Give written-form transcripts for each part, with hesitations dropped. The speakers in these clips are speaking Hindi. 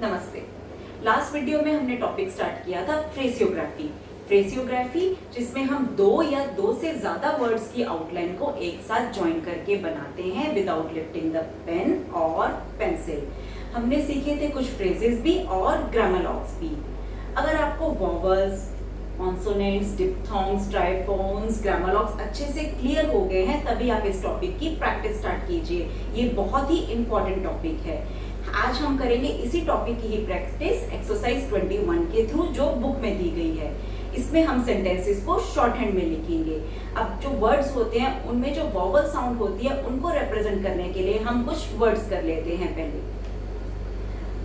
नमस्ते। लास्ट वीडियो में हमने टॉपिक स्टार्ट किया था फ्रेसियोग्राफी। फ्रेसियोग्राफी जिसमें हम दो या दो से ज्यादा वर्ड्स की आउटलाइन को एक साथ ज्वाइन करके बनाते हैं विदाउट लिफ्टिंग द पेन और पेंसिल। हमने सीखे थे कुछ फ्रेजेस भी और ग्रामरलॉग्स भी। अगर आपको वॉवल्स, कॉन्सोनेंट्स, डिप्थोंग्स, ट्राइफोन्स, ग्रामरलॉग्स अच्छे से क्लियर हो गए हैं तभी आप इस टॉपिक की प्रैक्टिस स्टार्ट कीजिए। ये बहुत ही इंपॉर्टेंट टॉपिक है। आज हम करेंगे इसी टॉपिक की ही प्रैक्टिस एक्सरसाइज 21 के थ्रू जो बुक में दी गई है। इसमें हम सेंटेंसेस को शॉर्ट हैंड में लिखेंगे। अब जो वर्ड्स होते हैं उनमें जो वॉवल साउंड होती है उनको रिप्रेजेंट करने के लिए हम कुछ वर्ड्स कर लेते हैं। पहले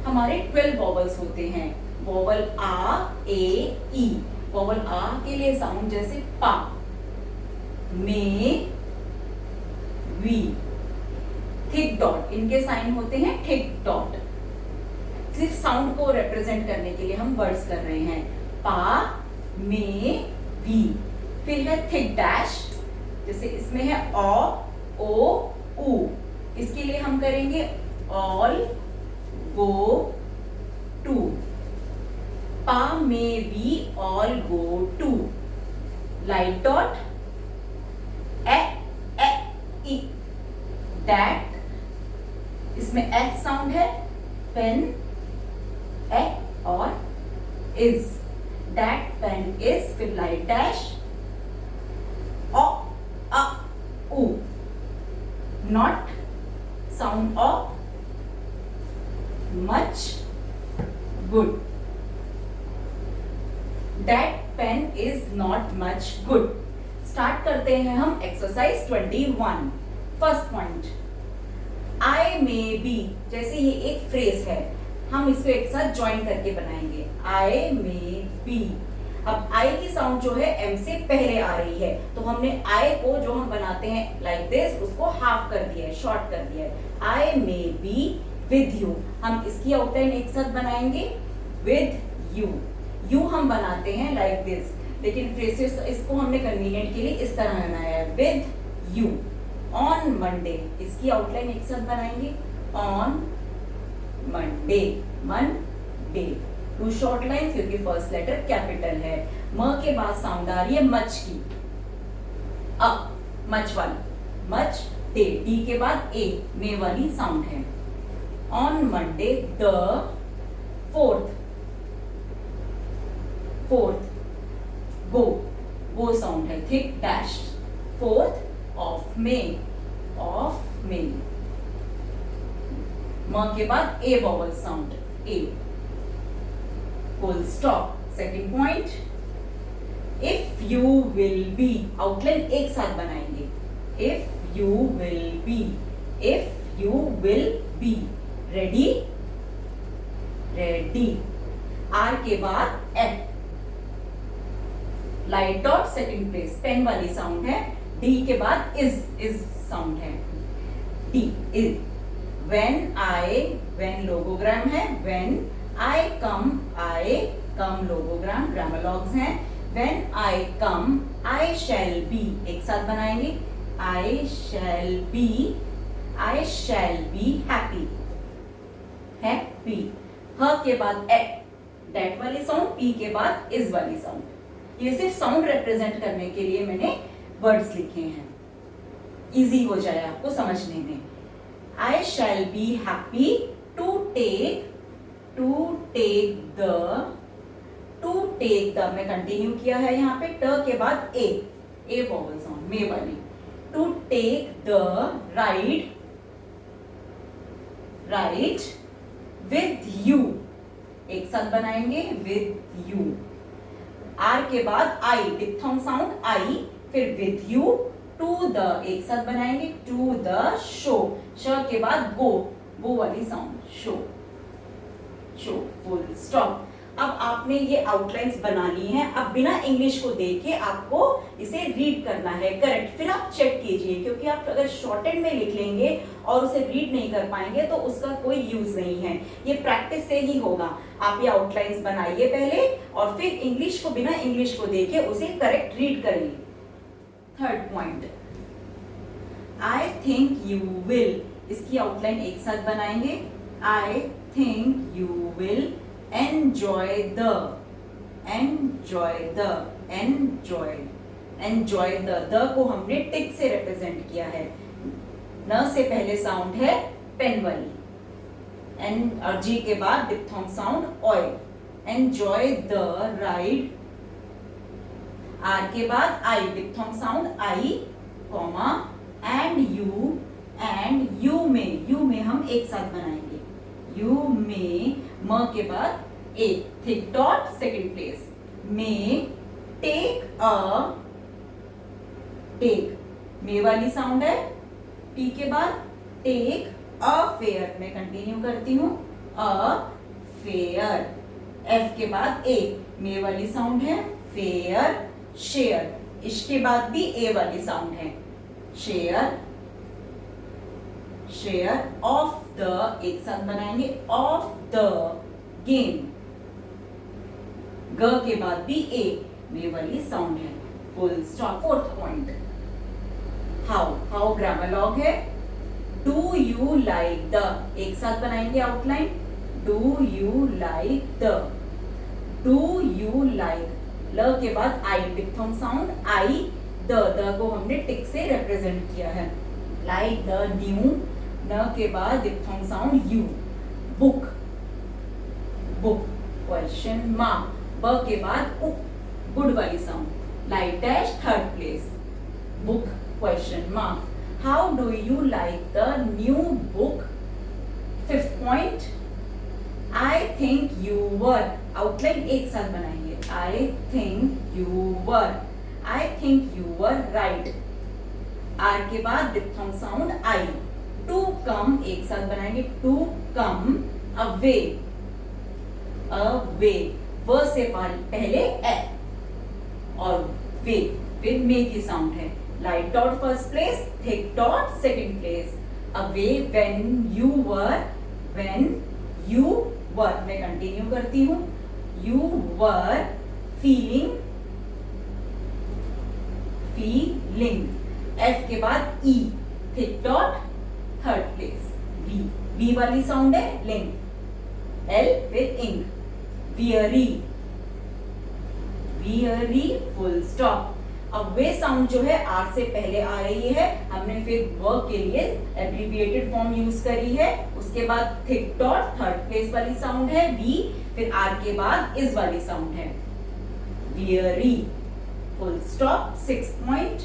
हमारे 12 वॉवल्स होते हैं। वॉवल आ, ए, ई। वॉवल आ के लिए साउंड जैसे पा, में, वी। थिक डॉट, इनके साइन होते हैं थिक डॉट। सिर्फ साउंड को रिप्रेजेंट करने के लिए हम वर्ड्स कर रहे हैं। पा, में, वी। फिर है थिक डैश, जैसे इसमें है ओ, उ। इसके लिए हम करेंगे ऑल, गो, टू। पा, में, we, all, go, to. Light dot, ए, ई। दैट, इसमें एच साउंड है। पेन, ए और इज। That pen is. फिर लाइट डैश, ओ, अ, उ। Not, sound of. Much, good. That pen is not much good. Start करते हैं हम exercise 21। First point, I may be. जैसे ये एक फ्रेज है, हम इसको एक साथ ज्वाइन करके बनाएंगे। आई मे बी। अब आई की साउंड जो है एम से पहले आ रही है, तो हमने आई को जो हम बनाते हैं लाइक दिस, उसको हाफ कर दिया है, शॉर्ट कर दिया है। आई मे बी विद यू। हम इसकी आउटलाइन एक साथ बनाएंगे विद यू। यू हम बनाते हैं लाइक दिस, लेकिन फ्रेजेस इसको हमने कन्वीनियंट के लिए इस तरह बनाया है, विद यू। ऑन मंडे, इसकी आउटलाइन एक साथ बनाएंगे, on Monday, Monday. Two short line क्योंकि फर्स्ट लेटर कैपिटल है। म के बाद साउंड आ रही है मच की, अ, मच वाली, मच डे। डी के बाद ए, मे वाली साउंड है। On Monday the fourth, go, go sound है, thick dash. Fourth of May, of May. म के बाद A vowel sound, A. Full stop. Second point, if you will be. Outline एक साथ बनाएंगे, if you will be, if you will be. Ready, ready. R के बाद F, light dot second place, pen वाली साउंड है। डी के बाद इज साउंड है, D, is. When I, when logogram है। When I come logogram, grammalogues हैं। When I come, I shall be. एक साथ बनाएंगे, I shall be happy, happy. ह के बाद ए, दैट वाली साउंड। पी के बाद इज वाली साउंड। ये सिर्फ साउंड रिप्रेजेंट करने के लिए मैंने वर्ड्स लिखे हैं, इजी हो जाए आपको समझने में। I shall be happy to take the, मैं कंटिन्यू किया है यहाँ पे। ट के बाद ए वॉवल साउंड, मे वाली। To take the right with you. एक साथ बनाएंगे, विद यू। आर के बाद आई, डिप्थोंग साउंड, आई। फिर विद यू, टू द, एक साथ बनाएंगे, टू द शो। श के बाद गो वाली साउंड, शो, फुल स्टॉप। अब आपने ये आउटलाइंस बना ली हैं। अब बिना इंग्लिश को देखे आपको इसे रीड करना है करेक्ट। फिर आप चेक कीजिए, क्योंकि आप अगर शॉर्टेड में लिख लेंगे और उसे रीड नहीं कर पाएंगे तो उसका कोई यूज नहीं है। ये प्रैक्टिस से ही होगा। आप ये आउटलाइंस बनाइए पहले और फिर इंग्लिश को, बिना इंग्लिश को देखे उसे करेक्ट रीड करिए। Third point, I think you will. इसकी आउटलाइन एक साथ बनाएंगे, आई think you will enjoy the को हमने टिक से रिप्रेजेंट किया है। न से पहले साउंड है पेन वाली, एन और जी के बाद diphthong sound oi. Enjoy the ride, R के बाद I diphthong sound I, comma and you में हम एक साथ बनाएंगे। यू में म के बाद ए, थिक डॉट सेकेंड प्लेस। में टेक मे वाली साउंड है, टी के बाद टेक अ फेयर, मैं कंटिन्यू करती हूँ, अ फेयर। एफ के बाद ए, मे वाली साउंड है, फेयर शेयर। इसके बाद भी ए वाली साउंड है, शेयर ऑफ द, एक साथ बनाएंगे, ऑफ द गेम। ग के बाद भी ए, मे वाली साउंड है, full stop. Fourth point, how grammar log है। डू यू लाइक द, एक साथ बनाएंगे outline, do you like the, do you like, ल के बाद I diphthong sound I, the को हमने टिक से रिप्रेजेंट किया है। लाइक द न्यू, न के बाद diphthong sound U, book question mark. ब के बाद उ, गुड वाली sound, like dash third place, book question mark. How do you like the new book. Fifth point, I think you were, outline एक साथ बनाएंगे, I think you were right. R के बाद diphthong sound I, to come एक साथ बनाएंगे, टू कम अवे, व से पहले ए और वे, फिर मे की साउंड है, light dot first place, thick dot second place. Away when you were, मैं कंटिन्यू करती हूँ, यू वर फीलिंग, एफ के बाद E, thick dot third place, V वाली साउंड है, लिंग, एल फिर इंग, वियरी फुल स्टॉप। अब वे साउंड जो है आर से पहले आ रही है, हमने फिर वर्क के लिए एब्रिविएटेड फॉर्म यूज करी है। उसके बाद थिक डॉट थर्ड प्लेस वाली साउंड है वी, फिर आर के बाद इस वाली साउंड है, weary full stop. 6 point,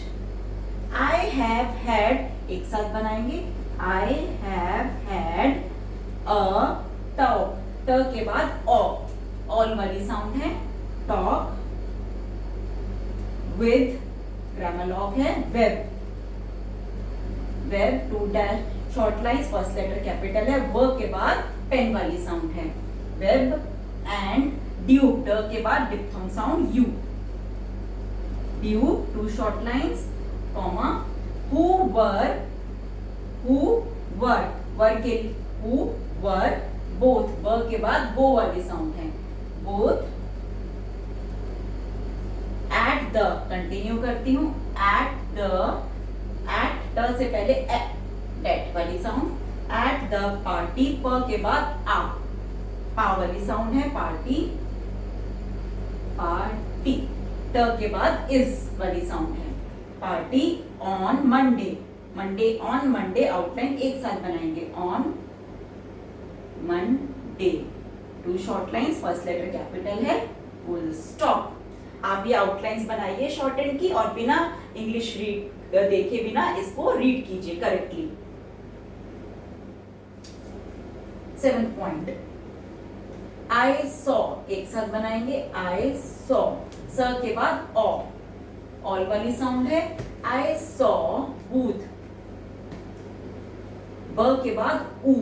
I have had, एक साथ बनाएंगे, I have had a talk, ट के बाद ऑल वाली साउंड है, टॉक विद, ग्रामर लॉग है, web two dash short lines, first letter capital है, व के बाद पेन वाली साउंड है, वेब एंड ड्यूक, ड के बाद diphthong sound you, Duke to short lines, comma who were both, व के बाद गो वाली साउंड है, बोथ। एट द, कंटिन्यू करती हूँ, एट द से पहले डेट वाली साउंड, एट द पार्टी, प के बाद आ, पा वाली साउंड है, पार्टी, ट के बाद इस वाली साउंड है, पार्टी ऑन मंडे, आउटलाइन एक साथ बनाएंगे, on Monday, two short lines, first letter capital है, फुल स्टॉप। आप ये आउटलाइंस बनाइए शॉर्ट एंड की, और बिना इंग्लिश रीड देखे बिना इसको रीड कीजिए correctly. 7th point, I saw, एक साथ बनाएंगे, आई सॉ, स के बाद ऑल वाली साउंड है, आई सॉ बूथ, ब के बाद ऊ,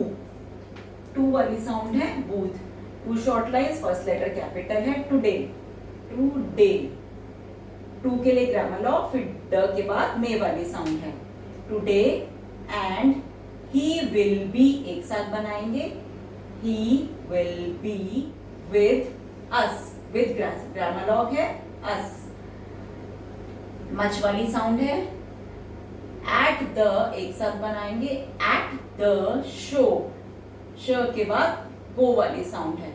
टू वाली साउंड है, booth, two short lines, first letter capital today, to, टू के लिए ग्रामर लॉग, फिर ड के बाद मे वाली साउंड है, today and he will be, एक साथ बनाएंगे, he will be with us, with grammalogue है, अस। मच वाली साउंड है, एट द, एक साथ बनाएंगे, एट द शो, श के बाद गो वाली साउंड है.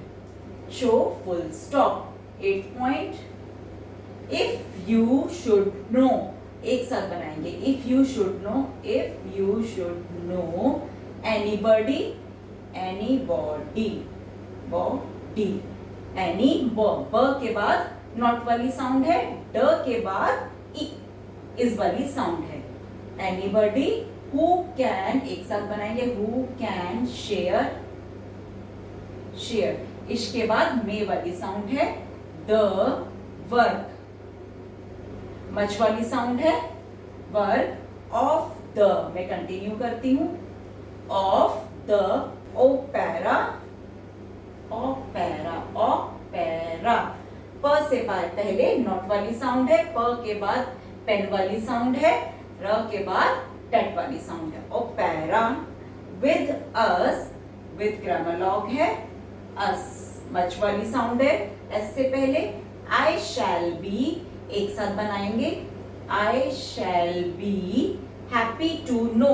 Show full stop. 8 point. If you should know, एक साथ बनाएंगे. If you should know, if you should know anybody, anybody, body, any, ब के बाद नॉट वाली साउंड है, ड के बाद ई इस वाली साउंड है. एनीबॉडी हु कैन, एक साथ बनाएंगे. Who can share, share. इसके बाद मे वाली साउंड है. द वर्क, मच वाली साउंड है. वर्क ऑफ द, मैं कंटिन्यू करती हूं. Of the opera, opera, opera. प से पहले नॉट वाली साउंड है. प के बाद पेन वाली साउंड है. र के बाद टेट वाली साउंड है. Opera. With us, with grammalogue है. अस मच वाली साउंड है. एस से पहले. आई शैल बी, एक साथ बनाएंगे. I shall be happy to know,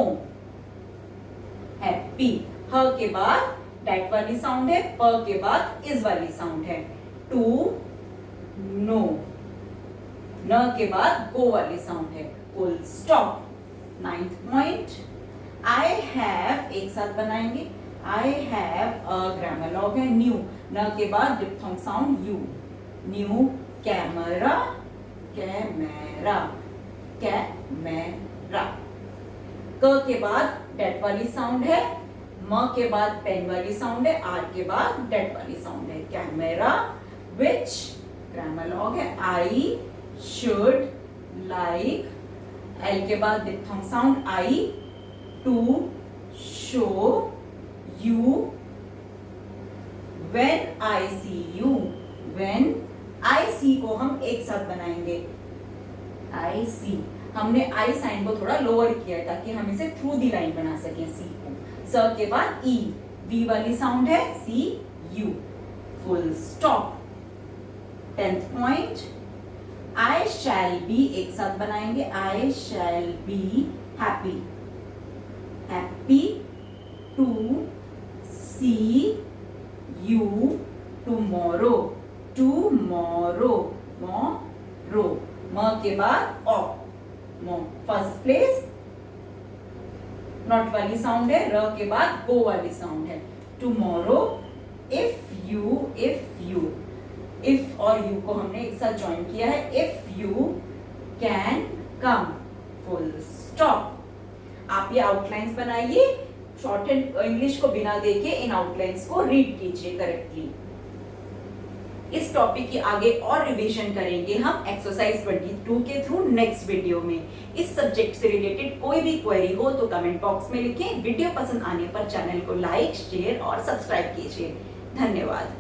happy. ह के बाद टेट वाली साउंड है. प के बाद इस वाली साउंड है. To know. न के बाद गो वाली साउंड है. Full stop. 9th point. I have, एक साथ बनाएंगे. I have a grammalogue है. न्यू, न के बाद diphthong sound U. New camera, camera, camera. क के बाद डेट वाली साउंड है. म के बाद पेन वाली साउंड है. आर के बाद डेट वाली साउंड है. कैमेरा. विच ग्रामर लॉग है. आई शुड लाइक, एल के बाद diphthong sound I. To show you. When I see you, when I see को हम एक साथ बनाएंगे. आई सी, हमने आई साइन को थोड़ा लोअर किया है ताकि हम इसे थ्रू दी लाइन बना सकें. सी को. स के बाद ई, वी वाली साउंड है. See you. Full stop. 10th point. I shall be, एक साथ बनाएंगे. I shall be happy, happy to see you tomorrow, tomorrow, morrow. म के बाद ओ, मो. First place. नॉट वाली साउंड है. र के बाद गो वाली साउंड है. Tomorrow. If you, if you, if और यू को हमने एक साथ ज्वाइन किया है. If you can come. Full stop. आप ये आउटलाइंस बनाइए. शॉर्ट हैंड इंग्लिश को बिना देखे इन आउटलाइंस को रीड कीजिए करेक्टली. इस टॉपिक की आगे और रिवीजन करेंगे हम एक्सरसाइज 22 के थ्रू नेक्स्ट वीडियो में. इस सब्जेक्ट से रिलेटेड कोई भी क्वेरी हो तो कमेंट बॉक्स में लिखें. वीडियो पसंद आने पर चैनल को लाइक, शेयर और सब्सक्राइब कीजिए. धन्यवाद.